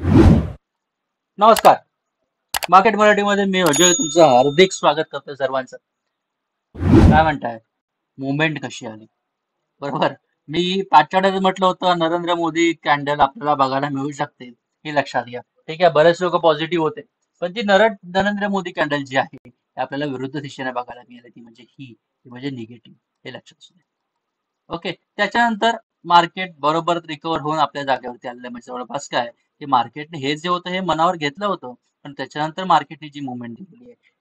नमस्कार. मार्केट मराठीमध्ये मी अजय तुमचं हार्दिक स्वागत करतो सर्वांचं. काय म्हणताय? मुवमेंट कशी आली? बरोबर. मी पाचच्या आठवड्यात म्हटलं होतं नरेंद्र मोदी कॅन्डल आपल्याला बघायला मिळू शकते. हे लक्षात घ्या. ठीक आहे. बरेच लोक पॉझिटिव्ह होते. पण ती नरेंद्र मोदी कॅन्डल जी आहे, ती आपल्याला विरुद्ध दिशेने बघायला मिळाली. ती म्हणजे निगेटिव्ह. हे लक्षात असू द्या. ओके. त्याच्यानंतर मार्केट बरोबर रिकव्हर होऊन आपल्या जागेवरती आलेलं आहे. म्हणजे जवळपास काय, की मार्केटने हे जे होतं हे मनावर घेतलं होतं. पण त्याच्यानंतर मार्केटने जी मुवमेंट दिलेली आहे,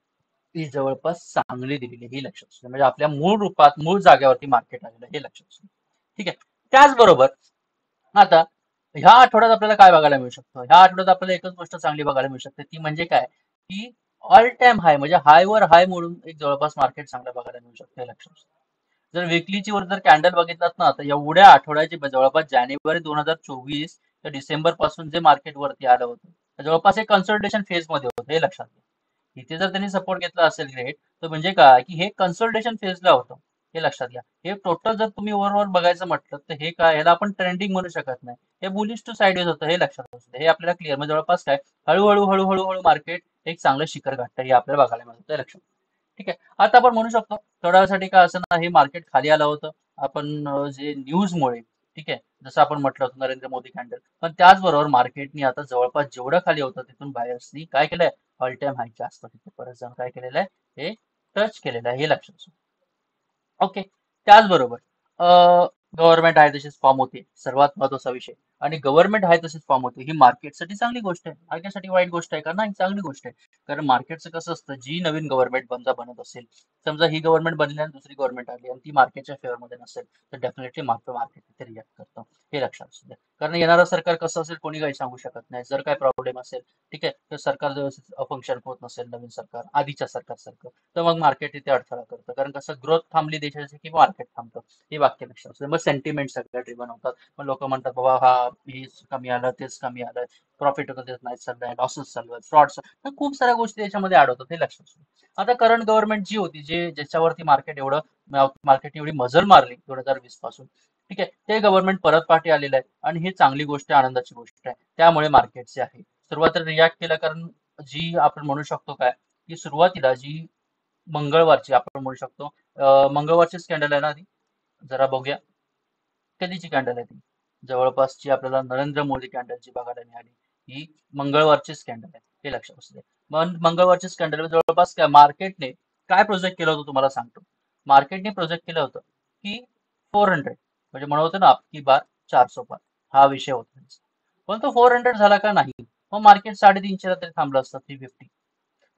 ती जवळपास चांगली दिलेली आहे. हे लक्षात असू द्या. म्हणजे आपल्या मूळ रूपात, मूळ जागेवरती मार्केट आलेलं आहे. हे लक्षात असू द्या. ठीक आहे. त्याचबरोबर आता ह्या आठवड्यात आपल्याला काय बघायला मिळू शकतं? ह्या आठवड्यात आपल्याला एकच गोष्ट चांगली बघायला मिळू शकते. ती म्हणजे काय, की ऑल टाइम हाय म्हणजे हायवर हाय म्हणून एक जवळपास मार्केट चांगलं बघायला मिळू शकतं. हे लक्षात असू द्या. जर विकलीची वर जर कॅन्डल बघितलात ना, तर एवढ्या आठवड्याची जवळपास जानेवारी 2024 ते डिसेंबर पासून जे मार्केट वरती आलं होतं, तर जवळपास एक कन्सल्टेशन फेज मध्ये होतं. हे लक्षात घ्या. इथे जर त्यांनी सपोर्ट घेतला असेल ग्रेट, तर म्हणजे काय, की हे कन्सल्टेशन फेजला होतं. हे लक्षात घ्या. हे टोटल जर तुम्ही ओव्हरऑल बघायचं म्हटलं, तर हे काय, याला आपण ट्रेंडिंग म्हणू शकत नाही. हे बुलिश टू साइडवेज होतं. हे लक्षात असू द्या. हे आपल्याला क्लिअर म्हणजे जवळपास काय, हळूहळू हळूहळू हळू मार्केट एक चांगलं शिखर गाठतं. हे आपल्याला बघायला मिळतं. हे लक्षात. ठीक आहे. आता आपण म्हणू शकतो थोड्या वेळासाठी काय असं ना, हे मार्केट खाली आलं होतं. आपण जे न्यूजमुळे, ठीक आहे, जसं आपण म्हटलं होतं नरेंद्र मोदी कॅन्डल, पण त्याचबरोबर मार्केटनी आता जवळपास जेवढं खाली होतं तिथून बायर्सनी काय केलंय, ऑल टाइम हाय जास्त तिथे परत जाऊन काय केलेलं आहे, हे टच केलेलं आहे. हे लक्षात असू. ओके. त्याचबरोबर गव्हर्नमेंट आहे तशीच फॉर्म होते, सर्वात महत्वाचा विषय. आणि गव्हर्नमेंट आहे तशीच फॉर्म होते, ही मार्केटसाठी चांगली गोष्ट आहे. मार्केटसाठी वाईट गोष्ट आहे का? नाही, चांगली गोष्ट आहे. कारण मार्केटचं कसं असतं, जी नवीन गव्हर्नमेंट बनत असेल, समजा ही गव्हर्नमेंट बनली आणि दुसरी गव्हर्नमेंट आली आणि ती मार्केटच्या फेवरमध्ये नसेल, तर डेफिनेटली मार्केट तिथे रिॲक्ट करतं. हे लक्षात असू द्या. कारण येणारं सरकार कसं असेल कोणी काही सांगू शकत नाही. जर काही प्रॉब्लेम असेल, ठीक आहे, तर सरकार व्यवस्थित फंक्शन होत नसेल, नवीन सरकार आधीच्या सरकारसारखं, तर मग मार्केट तिथे अडथळा करतं. कारण कसं ग्रोथ थांबली देशाची की मार्केट थांबतं. हे वाक्य लक्षात असतं. मग सेंटिमेंट सगळ्या ड्रिव्हन होतात. मग लोक म्हणतात बाबा हा हेच कमी आलं, तेच कमी आलं, प्रॉफिट होतं तेच नाही चाललंय, लॉसेस चालू आहेत, फ्रॉड्स, खूप साऱ्या गोष्टी याच्यामध्ये ऍड होतात. हे लक्षात असतं. आता करंट गव्हर्नमेंट जी होती, ज्याच्यावरती मार्केट एवढी मजल मारली 2020 पासून, ठीक आहे, ते गव्हर्नमेंट परत पाठी आलेलं आहे आणि ही चांगली गोष्ट आहे, आनंदाची गोष्ट आहे. त्यामुळे मार्केट जे आहे सुरुवातीला रिॲक्ट केलं. कारण जी आपण म्हणू शकतो काय, की सुरुवातीला जी मंगळवारची आपण म्हणू शकतो, मंगळवारची स्कॅन्डल आहे ना ती, जरा बघूया कधीची कॅन्डल आहे ती. जवळपासची आपल्याला नरेंद्र मोदी कॅन्डल जी बघायला मिळाली, ही मंगळवारचीच कॅन्डल आहे. हे लक्षात असू दे. मग मंगळवारचीच कॅन्डल जवळपास काय मार्केटने काय प्रोजेक्ट केलं होतं तुम्हाला सांगतो. मार्केटने प्रोजेक्ट केलं होतं की 400, म्हणजे म्हणत होतं ना आपकी बार 400 पार, हा विषय होता त्यांचा. पण तो 400 झाला का नाही. मग मार्केट 350 तरी थांबलं असतं, 350.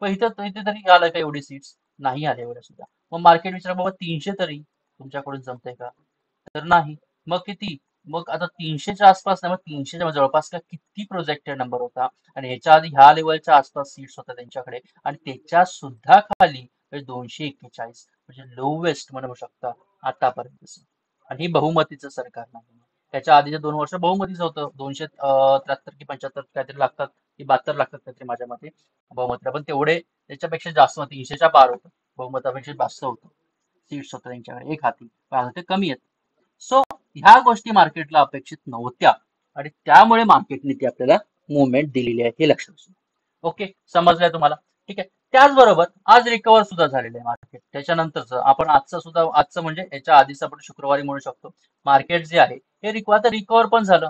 पण इथे तरी आलं का एवढी सीट्स? नाही आले एवढ्या सुद्धा. मग मार्केट विचार बाबा 300 तरी तुमच्याकडून जमतंय का? तर नाही. मग किती? मग आता 300च्या आसपास नाही, मग 300च्या जवळपास का किती प्रोजेक्टेड नंबर होता. आणि ह्याच्या आधी ह्या लेवलच्या आसपास सीट्स होत्या त्यांच्याकडे. आणि त्याच्या सुद्धा खाली म्हणजे 241 म्हणजे लोवेस्ट म्हणू शकता आतापर्यंत. आणि ही बहुमतीचं सरकार नाही. त्याच्या आधीचे 2 वर्ष बहुमतीचं होतं. 273 की 75 काहीतरी लागतात, की 72 लागतात काहीतरी माझ्या मते बहुमताला. पण तेवढे त्याच्यापेक्षा जास्त 300च्या पार होतं. बहुमतापेक्षा जास्त होतं. सीट्स होतं त्यांच्याकडे एक हाती. पण आता ते कमी आहेत. सो ह्या गोष्टी मार्केटला अपेक्षित नव्हत्या आणि त्यामुळे मार्केटने ती आपल्याला मुवमेंट दिलेली आहे. हे लक्षात असू. ओके, समजलंय तुम्हाला? ठीक आहे. त्याचबरोबर आज रिकवर सुद्धा झालेलं आहे मार्केट. त्याच्यानंतरचं आपण आजचं म्हणजे याच्या आधीच आपण शुक्रवारी म्हणू शकतो. मार्केट जे आहे हे आता रिकवर पण झालं.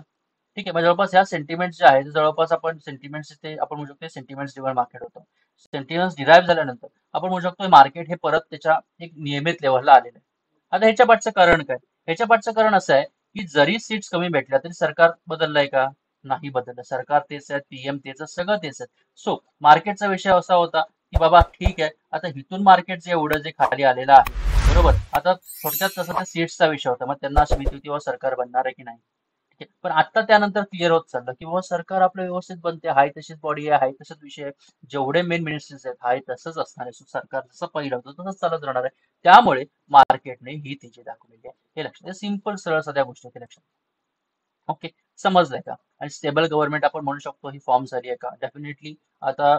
ठीक आहे. म्हणजे जवळपास ह्या सेंटिमेंट जे आहे जवळपास आपण सेंटिमेंट्स ते आपण म्हणू शकतो सेंटिमेंट्स ड्रिव्हन मार्केट होतं. सेंटिमेंट्स डिराईव्ह झाल्यानंतर आपण म्हणू शकतो मार्केट हे परत त्याच्या एक नियमित लेवलला आलेलं आहे. आता ह्याच्या पाठचं कारण काय? ह्याच्या पाठचं कारण असं आहे की जरी सीट्स कमी भेटल्या तरी सरकार बदललंय का? नाही बदललं. सरकार तेच आहे, पीएम तेच आहे, सगळं तेच आहे. सो मार्केटचा विषय असा होता की बाबा ठीक आहे, आता इथून मार्केट जे एवढं जे खाली आलेलं आहे, बरोबर. आता थोडक्यात तसं त्या सीट्सचा विषय होता. मग त्यांना अशी भीती होती बाबा सरकार बनणार आहे की नाही. ठीक आहे. पण आता त्यानंतर क्लिअर होत चाललं की बाबा सरकार आपलं व्यवस्थित बनते, हाय तशीच बॉडी आहे, हाय तसंच विषय आहे. जेवढे मेन मिनिस्टर्स आहेत हाय तसंच असणार आहे. सरकार जसं पहिलं होतं तसंच चालत राहणार आहे. त्यामुळे मार्केटने ही तेजी दाखवलेली आहे. हे लक्षात, सिंपल सरळ साध्या गोष्टी आहेत, हे लक्षात. ओके, समजलंय का? आणि स्टेबल गव्हर्नमेंट आपण म्हणू शकतो ही फॉर्म झाली आहे का? डेफिनेटली आता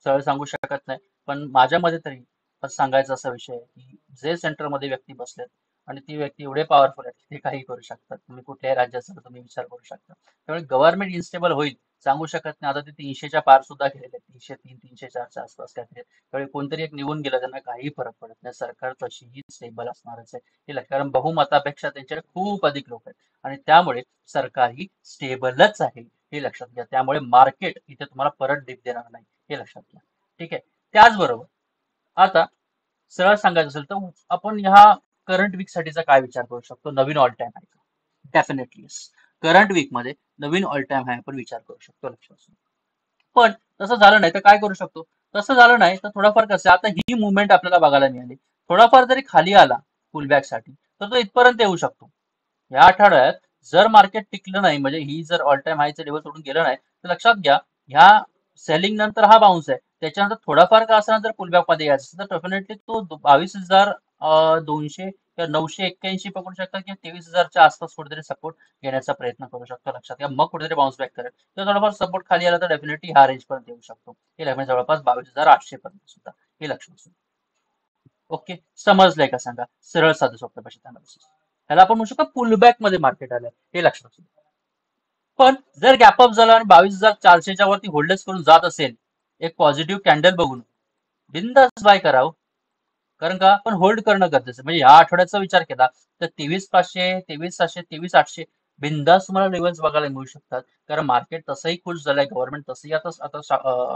सरळ सांगू शकत नाही. पण माझ्या मध्ये तरी असं सांगायचा असा विषय आहे की जे सेंटरमध्ये व्यक्ती बसलेत आणि ती व्यक्ती एवढे पॉवरफुल आहे की ते काही करू शकतात. तुम्ही कुठल्याही राज्याचा तुम्ही विचार करू शकता. त्यामुळे गव्हर्नमेंट इन्स्टेबल होईल सांगू शकत नाही. आता ते 300च्या पार सुद्धा गेलेले आहेत. 303, 304च्या आसपास काहीतरी. त्यामुळे कोणतरी एक निघून गेलं त्यांना काही फरक पडत नाही. सरकार तशीही स्टेबल असणारच आहे. हे लक्षात, कारण बहुमतापेक्षा त्यांच्याकडे खूप अधिक लोक आहेत आणि त्यामुळे सरकार ही स्टेबलच आहे हे लक्षात घ्या. त्यामुळे मार्केट इथे तुम्हाला परत डिप देणार नाही हे लक्षात घ्या. ठीक आहे. त्याचबरोबर आता सरळ सांगायचं असेल तर आपण ह्या करंट वीक साठीचा काय विचार करू शकतो? नवीन ऑल टाइम आहे का? Definitely yes. करंट वीक मध्ये नवीन ऑल टाइम हाय आपण विचार करू शकतो लक्षात असू. पण तसं झालं नाही तर काय करू शकतो? तसं झालं नाही तर थोडाफार कसं आता ही मुवमेंट आपल्याला बघायला मिळाली. थोडाफार जरी खाली आला पुलबॅक साठी तर तो इथपर्यंत येऊ शकतो. या आठवड्यात जर मार्केट टिकलं नाही म्हणजे ही जर ऑल टाइम हायचं लेवल सोडून गेलं नाही तर लक्षात घ्या ह्या सेलिंग नंतर हा बाउन्स आहे. त्याच्यानंतर थोडाफार का असणार जर पुलबॅक मध्ये यायचं असेल तर डेफिनेटली तो 22,200 किंवा 981 पकडू शकता किंवा 23,000च्या आसपास कुठेतरी सपोर्ट घेण्याचा प्रयत्न करू शकतो लक्षात घ्या. मग कुठेतरी बाउन्स बॅक करेल तर थोडाफार सपोर्ट खाली आला तर डेफिनेटली हा रेंज पर्यंत येऊ शकतो. हे म्हणजे जवळपास 22,800 पर्यंत सुद्धा हे लक्षात असू. ओके, समजलंय का सांगा? सरळ साधं सोप्या भाषेत अनालिसिस. ह्याला आपण म्हणू शकतो पुलबॅक मध्ये मार्केट आलंय हे लक्षात असू. पण जर गॅप अप झाला आणि 22,400च्या वरती होल्डच करून जात असेल एक पॉझिटिव्ह कॅन्डल बघून बिंदास बाय करावं. कारण का पण होल्ड करणं गरजेचं म्हणजे या आठवड्याचा विचार केला तर 23,500, 23,700, 23,800 बिंदास तुम्हाला लेवल्स बघायला मिळू शकतात. कारण मार्केट तसंही खुश झालंय, गव्हर्नमेंट तसंही आता आता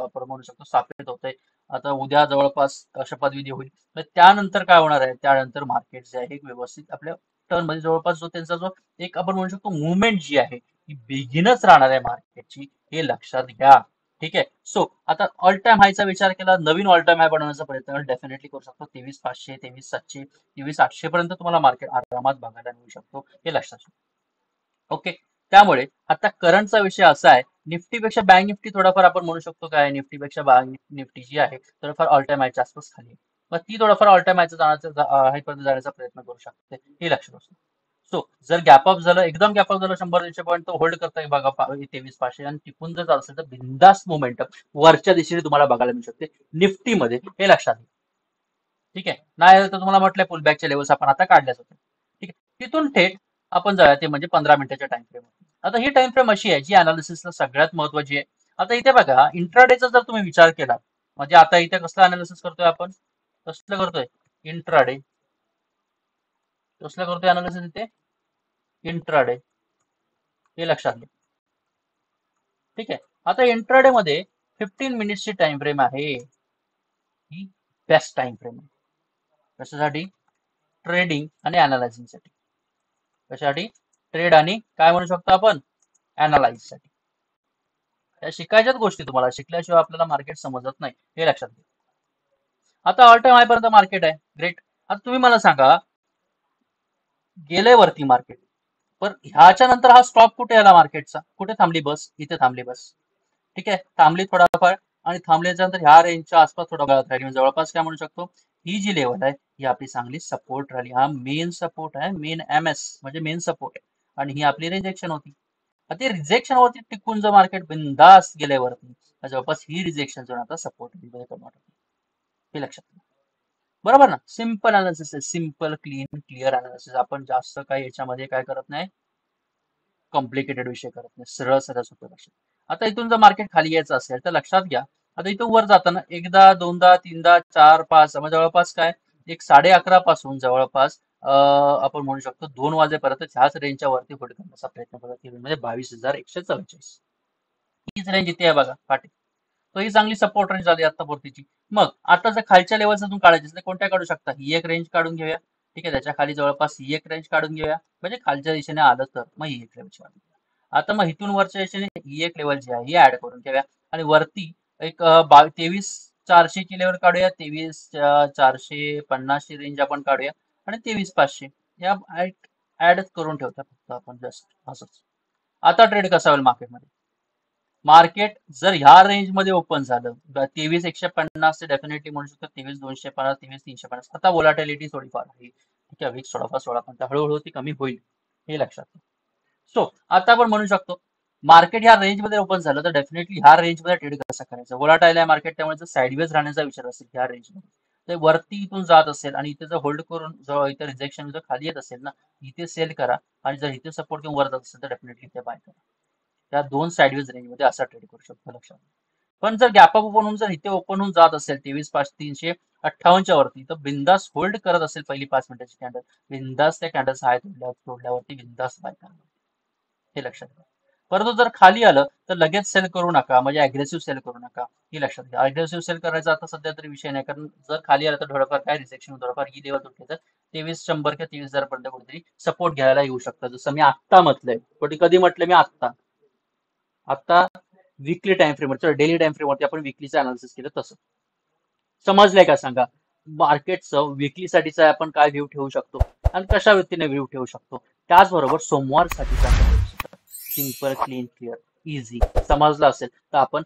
आपण म्हणू शकतो स्थापित होतंय. आता उद्या जवळपास शपथविधी होईल. तर त्यानंतर काय होणार आहे? त्यानंतर मार्केट जे आहे व्यवस्थित आपल्या टर्न मध्ये जवळपास जो त्यांचा जो एक आपण म्हणू शकतो मुवमेंट जी आहे ती बिगिनच राहणार आहे मार्केटची हे लक्षात घ्या. ठीक आहे. सो आता ऑल टाइम हायचा विचार केला नवीन ऑल टाइम हाय बनवण्याचा प्रयत्न डेफिनेटली करू शकतो. 23,500, 23,700, 23,800 पर्यंत तुम्हाला मार्केट आरामात बघायला मिळू शकतो हे लक्षात घ्या. ओके. त्यामुळे आता करंटचा विषय असा आहे निफ्टीपेक्षा बँक निफ्टी थोडाफार आपण म्हणू शकतो काय निफ्टीपेक्षा बँक निफ्टी जी आहे थोडंफार ऑल टाइम हायच्या आसपास खाली आहे. मग ती थोडाफार ऑल टाइम हायचा हायपर्यंत जाण्याचा प्रयत्न करू शकते हे लक्षात असतो. सो जर गॅप अप झालं एकदम गॅप अप झालं 100-200 पॉईंट तो होल्ड करताय बघा 23,500 आणि टिकून जर चालू असेल तर बिंदास मोमेंटम वरच्या दिशेने तुम्हाला बघायला मिळू शकते निफ्टीमध्ये हे लक्षात घ्या. ठीक आहे. नाही तर तुम्हाला म्हटलंय पुल बॅकच्या लेवल्स आपण आता काढल्याच होत्या. ठीक आहे. तिथून थेट आपण जाऊया ते म्हणजे 15 मिनिटाच्या टाइम फ्रेम. आता ही टाइम फ्रेम अशी आहे जी अनालिसिसला सगळ्यात महत्वाची आहे. आता इथे बघा इंट्राडेचा जर तुम्ही विचार केला म्हणजे आता इथे कसलं अनालिसिस करतोय आपण कसलं करतोय इंट्राडे कसलं करतोय अनालिसिस इथे इंट्राडे हे लक्षात घ्या. ठीक आहे. आता इंट्राडे मध्ये 15 मिनिट्सची टाइम फ्रेम आहे ही बेस्ट टाइम फ्रेम आहे कशासाठी ट्रेडिंग आणि अनालायझिंग साठी. कशासाठी ट्रेड आणि काय म्हणू शकतो आपण अनालाइज साठी. या शिकायच्याच गोष्टी तुम्हाला शिकल्याशिवाय आपल्याला मार्केट समजत नाही हे लक्षात घ्या. आता ऑल टाइम हाय पर्यंत मार्केट आहे ग्रेट. आता तुम्ही मला सांगा गेले वरती मार्केट पण ह्याच्या नंतर हा स्टॉप कुठे आला मार्केटचा कुठे थांबली बस इथे थांबली बस. ठीक आहे. थांबली थोडाफार आणि थांबल्याच्या नंतर ह्या रेंजच्या आसपास थोडा वेळात राहिली म्हणजे जवळपास काय म्हणू शकतो ही जी लेवल आहे ही आपली चांगली सपोर्ट राहिली. हा मेन सपोर्ट आहे मेन एम एस म्हणजे मेन सपोर्ट आहे आणि ही आपली रिजेक्शन होती. ते रिजेक्शन वरती टिकून जर मार्केट बिंदास गेले वरती जवळपास ही रिजेक्शन जो आता सपोर्ट हे लक्षात घ्या. बरोबर ना सिंपल अनालिसिस आहे सिंपल क्लीन क्लिअर अनालिसिस. आपण जास्त काही याच्यामध्ये काय करत नाही कॉम्प्लिकेटेड विषय करत नाही सरळ सरळ सोपे लक्षात. आता इथून जर मार्केट खाली यायचं असेल तर लक्षात घ्या आता इथून वर जाताना एकदा दोनदा तीनदा चार पाच जवळपास काय एक 11:30 पासून जवळपास आपण म्हणू शकतो 2 वाजेपर्यंत ह्याच रेंजच्या वरती होल्ड करण्याचा प्रयत्न करत म्हणजे 22,144 हीच रेंज इथे आहे बघा पाठी. तो ही चांगली सपोर्ट रेंज झाली आतापुरतीची. मग आता जर खालच्या लेवलचं तुम्ही काढायची कोणत्या काढू शकता ही एक रेंज काढून घेऊया. ठीक आहे. त्याच्या खाली जवळपास ही एक रेंज काढून घेऊया म्हणजे खालच्या दिशेने आलं तर मग ही एक रेंज काढून घेऊया. आता मग इथून वरच्या दिशेने ही एक लेवल जी आहे ही ऍड करून ठेवूया आणि वरती एक 23,400 ची लेवल काढूया 23,450 ची रेंज आपण काढूया आणि 23,500 या ऍड करून ठेवता फक्त आपण जस्ट असंच. आता ट्रेड कसा होईल मार्केटमध्ये मार्केट जर ह्या रेंज मध्ये ओपन झालं 23,150 ते डेफिनेटली म्हणू शकतो 23,250 23,350 आता वोलाटिलिटी थोडीफार आहे. ठीक आहे. वीक थोडाफार 16 हळूहळू ती कमी होईल हे लक्षात. सो आता आपण म्हणू शकतो मार्केट ह्या रेंज मध्ये ओपन झालं तर डेफिनेटली ह्या रेंज मध्ये ट्रेड कसा करायचा वोलाटाईल आहे मार्केट त्यामुळे साइडवेज राहण्याचा विचार असेल ह्या रेंज मध्ये ते वरती इथून जात असेल आणि इथे जर होल्ड करून जर इथे रिजेक्शन जर खाली येत असेल ना, इथे सेल करा आणि जर इथे सपोर्ट घेऊन वर जात असेल तर डेफिनेटली इथे बाय करा. त्या दोन साइडवेज रेंजमध्ये असा ट्रेड करू शकतो, लक्षात. पण जर गॅप अप ओपन होऊन जर इथे ओपन होऊन जात असेल 23,358च्या वरती, तर बिंदास होल्ड करत असेल पहिली 5 मिनिटाची कॅन्डल, बिंदास त्या कॅन्डल्स हाय तोडल्यावरती बिंदास बाय करा, हे लक्षात घ्या. परंतु जर खाली आलं तर लगेच सेल करू नका, म्हणजे अग्रेसिव्ह सेल करू नका, हे लक्षात घ्या. अग्रेसिव्ह सेल करायचा आता सध्या तरी विषय नाही, कारण जर खाली आलं तर थोडंफार काय रिजेक्शन थोडंफार ही लेवल तुटली तर 23,100 किंवा 23,000 पर्यंत कुठेतरी सपोर्ट घ्यायला येऊ शकतं, जसं मी आत्ता म्हटलंय. पण कधी म्हटलं मी आत्ता आता वीकली टाइम फ्रेमवर, डेली टाइम फ्रेमवरती आपण वीकलीचं अनालिसिस केलं तसं. समजलंय का सांगा? मार्केटचं वीकली साठीचा आपण काय व्ह्यू ठेवू शकतो आणि कशा व्यक्तीने व्ह्यू ठेवू शकतो, त्याचबरोबर सोमवारसाठीचा सिंपल, क्लीन, क्लिअर, इझी समजलं असेल तर आपण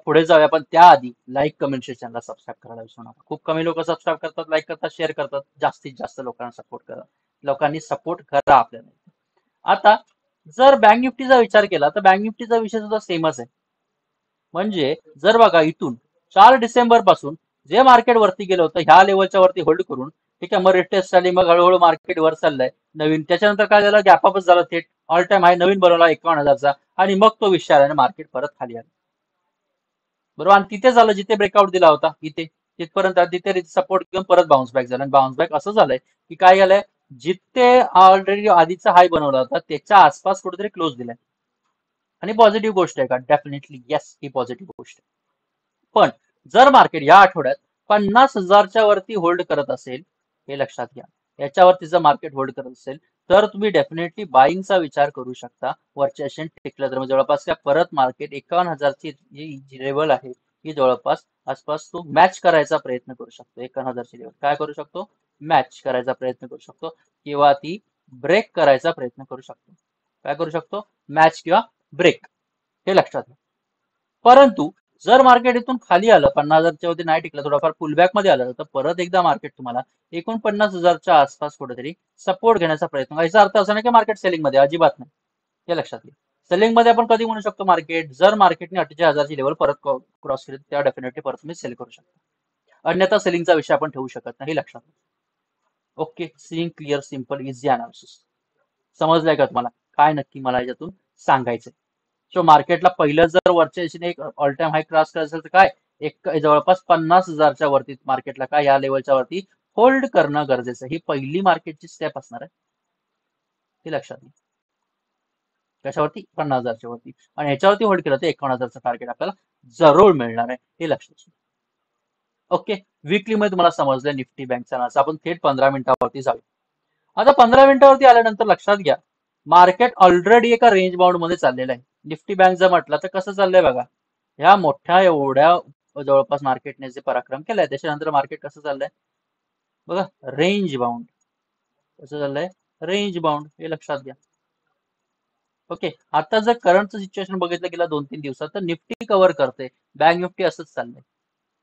पुढे जाऊया. पण त्याआधी लाईक, कमेंट, शेअर, चॅनलला सबस्क्राईब करायला विसरू नका. खूप कमी लोक सबस्क्राईब करतात, लाईक करतात, शेअर करतात. जास्तीत जास्त लोकांना सपोर्ट करा, लोकांनी सपोर्ट करा आपल्याला. आता जर बँक निफ्टीचा विचार केला तर बँक निफ्टीचा विषय सुद्धा सेमच आहे. म्हणजे जर बघा इथून 4 डिसेंबर पासून जे मार्केट वरती गेलं होतं ह्या लेवलच्या वरती होल्ड करून, ठीक आहे, मग रिटेस्ट झाली, मग हळूहळू मार्केट वर चाललंय नवीन. त्याच्यानंतर काय झालं, गॅपअपच झालं, थेट ऑल टाइम हाय नवीन बनवला 51,000चा, आणि मग तो विषय आला आणि मार्केट परत खाली आलं, बरोबर. आणि तिथे झालं जिथे ब्रेकआउट दिला होता, इथे तिथपर्यंत तिथे सपोर्ट घेऊन परत बाउन्स बॅक झाला. आणि बाउन्स बॅक असं झालंय की काय झालंय, जिथे ऑलरेडी आधीचा हाय बनवला होता त्याच्या आसपास कुठेतरी क्लोज दिलाय. आणि पॉझिटिव्ह गोष्ट आहे का? डेफिनेटली येस, ही पॉझिटिव्ह गोष्ट आहे. पण जर मार्केट या आठवड्यात 50,000च्या वरती होल्ड करत असेल, हे लक्षात घ्या, याच्यावरती जर मार्केट होल्ड करत असेल तर तुम्ही डेफिनेटली बाईंगचा विचार करू शकता. वरच्या शेण टिकलं तर जवळपास काय परत मार्केट 51,000ची जी लेवल आहे ही जवळपास आसपास तो मॅच करायचा प्रयत्न करू शकतो. 51,000ची लेवल काय करू शकतो, मॅच करायचा प्रयत्न करू शकतो, किंवा ती ब्रेक करायचा प्रयत्न करू शकतो. काय करू शकतो, मॅच किंवा ब्रेक, हे लक्षात घ्या. परंतु जर मार्केट इथून खाली आलं, 50,000च्या वरती नाही टिकलं, थोडाफार पुलबॅक मध्ये आलं, तर परत एकदा मार्केट तुम्हाला 49,000च्या आसपास कुठेतरी सपोर्ट घेण्याचा प्रयत्न. याचा अर्थ असा नाही की मार्केट सेलिंग मध्ये, अजिबात नाही, हे लक्षात घ्या. सेलिंग मध्ये आपण कधी म्हणू शकतो मार्केट, जर मार्केटने 48,000ची लेवल परत क्रॉस केली, त्या डेफिनेटली परत तुम्ही सेल करू शकता. अन्यथा सेलिंगचा विषय आपण ठेवू शकत नाही, हे लक्षात घ्या. Okay, seeing clear, simple, easy analysis. समजलंय का तुम्हाला काय नक्की मला याच्यातून सांगायचंय? सो मार्केटला पहिलं जर वरच्या दिशेने एक ऑल टाइम हाय क्रॉस करायचं असेल तर काय, एक जवळपास 50,000च्या वरती मार्केटला काय या लेवलच्या वरती होल्ड करणं गरजेचं आहे. ही पहिली मार्केटची स्टेप असणार आहे, हे लक्षात घ्या. कशावरती, 50,000च्या वरती, आणि ह्याच्यावरती होल्ड केलं तर 51,000चं टार्गेट आपल्याला जरूर मिळणार आहे, हे लक्षात घ्या. ओके, वीकली मध्ये तुम्हाला समजलं निफ्टी बँकचा नाचा. आपण थेट 15 मिनिटावरती जाऊ. आता 15 मिनिटावरती आल्यानंतर लक्षात घ्या, मार्केट ऑलरेडी एका रेंज बाउंड मध्ये चाललेलं आहे. निफ्टी बँक जर म्हटलं तर कसं चाललंय बघा, ह्या मोठ्या एवढ्या जवळपास मार्केटने जे पराक्रम केलाय त्याच्यानंतर मार्केट कसं चाललंय बघा, रेंज बाउंड. कसं चाललंय, रेंज बाउंड, हे लक्षात घ्या. ओके, आता जर करंटचं सिच्युएशन बघितलं गेलं 2-3 दिवसात, तर निफ्टी कव्हर करते, बँक निफ्टी असंच चाललंय.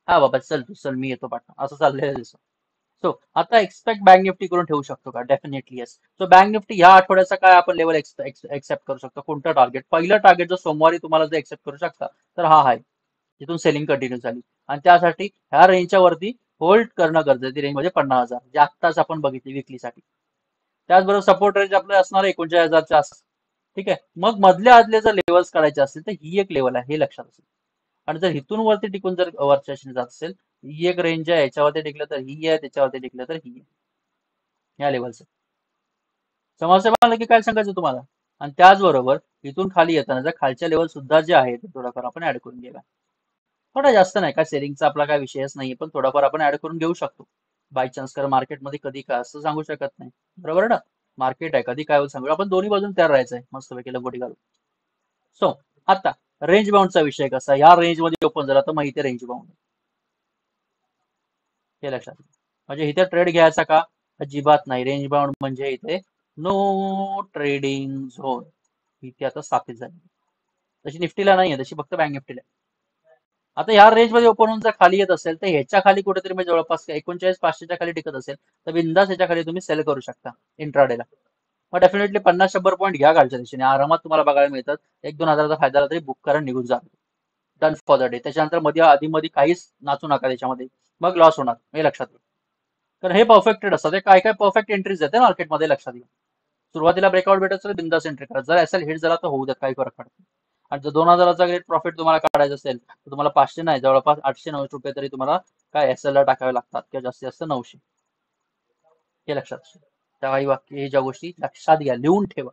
हा बाबा चल तू चल, मी येतो पाठवा, असं चाललंय दिसतो. सो आता एक्सपेक्ट बँक निफ्टी करून ठेवू शकतो का? Definitely yes. So bank Nifty ह्या आठवड्याचा काय आपण लेवल एक्सेप्ट करू शकतो, कोणतं टार्गेट? पहिलं टार्गेट जर सोमवारी तुम्हाला जर एक्सेप्ट करू शकता तर हा आहे, तिथून सेलिंग कंटिन्यू झाली, आणि त्यासाठी ह्या रेंजच्या वरती होल्ड करणं गरजेचं. रेंज म्हणजे 50,000 जे आत्ताच आपण बघितली विकलीसाठी. त्याचबरोबर सपोर्ट रेंज आपलं असणार 49,000च्या आसपास, ठीक आहे. मग मधल्या आदले जर लेवल्स काढायचे असतील तर ही एक लेवल आहे, हे लक्षात असेल. आणि जर इथून वरती टिकून जर वरच्या जात असेल, ही एक रेंज आहे, याच्यावरती टिकलं तर ही आहे, त्याच्यावरती टिकलं तर ही आहे, या लेवलचं. समस्या मला की काय सांगायचं तुम्हाला. आणि त्याचबरोबर इथून खाली येताना जर खालच्या लेवल सुद्धा जे आहेत थोडाफार आपण ऍड करून घेऊया. थोडा जास्त नाही, काय सेलिंगचा आपला काय विषयच नाहीये, पण थोडाफार आपण ऍड करून घेऊ शकतो बाय चान्स. कारण मार्केटमध्ये कधी काय असं सांगू शकत नाही, बरोबर ना. मार्केट आहे, कधी काय होईल सांगू. आपण दोन्ही बाजून तयार राहायचंय, मस्तपैकी लगोटी घालून. सो आता रेंज बाउंडचा विषय कसा, या रेंज मध्ये ओपन झाला तर मग इथे रेंज बाउंड, हे लक्षात. म्हणजे इथे ट्रेड घ्यायचा का? अजिबात नाही. रेंज बाउंड म्हणजे इथे नो ट्रेडिंग झोन, इथे आता स्थापित झाली. तशी निफ्टीला नाहीये, तशी फक्त बँक निफ्टीला. आता या रेंज मध्ये ओपन होऊन जर खाली येत असेल तर ह्याच्या खाली कुठेतरी म्हणजे जवळपास 49,500च्या खाली टिकत असेल तर बिंदास ह्याच्या खाली तुम्ही सेल करू शकता इंट्राडेला. मग डेफिनेटली 50-100 पॉईंट घ्या खालच्या दिशेने, आरामात तुम्हाला बघायला मिळतात. 1-2 हजाराचा फायदा तरी बुक करा, निघून जा, डन फॉर द डे. त्याच्यानंतर मध्ये आधी मध्ये काहीच नाचू नका त्याच्यामध्ये, मग लॉस होणार हे लक्षात घ्या. कारण हे परफेक्टेड असतात, हे काय काय परफेक्ट एंट्रीज येते मार्केटमध्ये, लक्षात घ्या. सुरुवातीला ब्रेकआउट भेटत तर बिंदास एंट्री करा. जर एसएल हिट झाला तर होऊ द्या, काही फरक पडत नाही. आणि जर 2000चा ग्रेट प्रॉफिट तुम्हाला काढायचं असेल तर तुम्हाला 500 नाही, जवळपास 800-900 रुपये तरी तुम्हाला काय एसएल ला टाकावे लागतात, किंवा जास्तीत जास्त 900. हे लक्षात घ्या. त्या काही वाक्य हे ज्या गोष्टी लक्षात घ्या, लिहून ठेवा.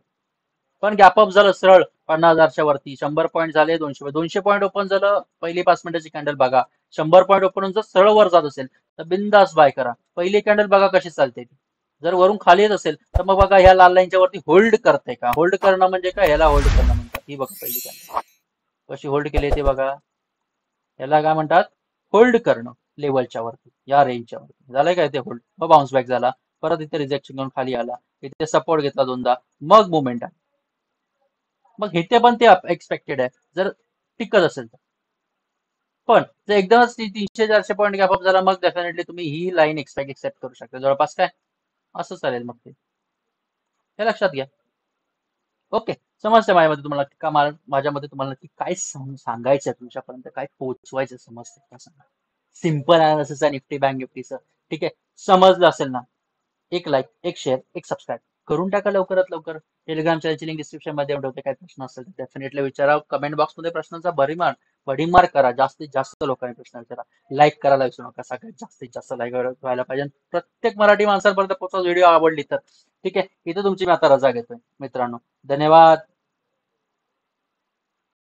पण गॅपअप झालं सरळ 50,000च्या वरती, 100 पॉईंट झाले, 200 पॉईंट ओपन झालं, पहिली 5 मिनिटाची कॅन्डल बघा. 100 पॉईंट ओपन होऊन जर सरळ वर जात असेल तर बिंदास बाय करा. पहिली कॅन्डल बघा कशी चालते ती. जर वरून खाली येत असेल तर मग बघा ह्या लाल लाईनच्या वरती होल्ड करते का. होल्ड करणं म्हणजे काय, ह्याला होल्ड करणं म्हणतात. ही बघा पहिली कॅन्डल कशी होल्ड केली ते बघा. याला काय म्हणतात, होल्ड करणं. लेवलच्या वरती, या रेंजच्या वरती झालंय काय ते होल्ड, मग बाउन्स बॅक झाला, परत इथे रिजेक्शन घेऊन खाली आला, इथे सपोर्ट घेतला दोनदा, मग मुवमेंट आहे. मग इथे पण ते एक्सपेक्टेड आहे जर टिकत असेल तर. पण जर एकदमच 300-400 पॉईंट गॅपअप झाला मग डेफिनेटली तुम्ही ही लाईन एक्सेप्ट करू शकता, जवळपास काय असं चालेल मग ते. हे लक्षात घ्या. ओके, समजते माझ्यामध्ये तुम्हाला का, माझ्यामध्ये तुम्हाला नक्की काय सांगायचं आहे, तुमच्यापर्यंत काय पोहोचवायचं समजते का सांगा. सिम्पल अनालिसिस आहे निफ्टी बँक निफ्टीचं. ठीक आहे, समजलं असेल ना. एक लाईक, एक शेअर, एक सबस्क्राईब करून टाका लवकरात लवकर. टेलिग्राम चॅनलची लिंक डिस्क्रिप्शन मध्ये ठेवते. काय प्रश्न असेल तर डेफिनेटली विचारा. कमेंट बॉक्समध्ये प्रश्नांचा भडीमार करा. जास्तीत जास्त लोकांनी प्रश्न विचारा. लाईक करायला विसरू नका. सगळ्यात जास्तीत जास्त लाईक व्हायला पाहिजे. प्रत्येक मराठी माणसांपर्यंत पोहोचवा. व्हिडिओ आवडली तर ठीक आहे. इथे तुमची मी आता रजा घेतोय मित्रांनो. धन्यवाद.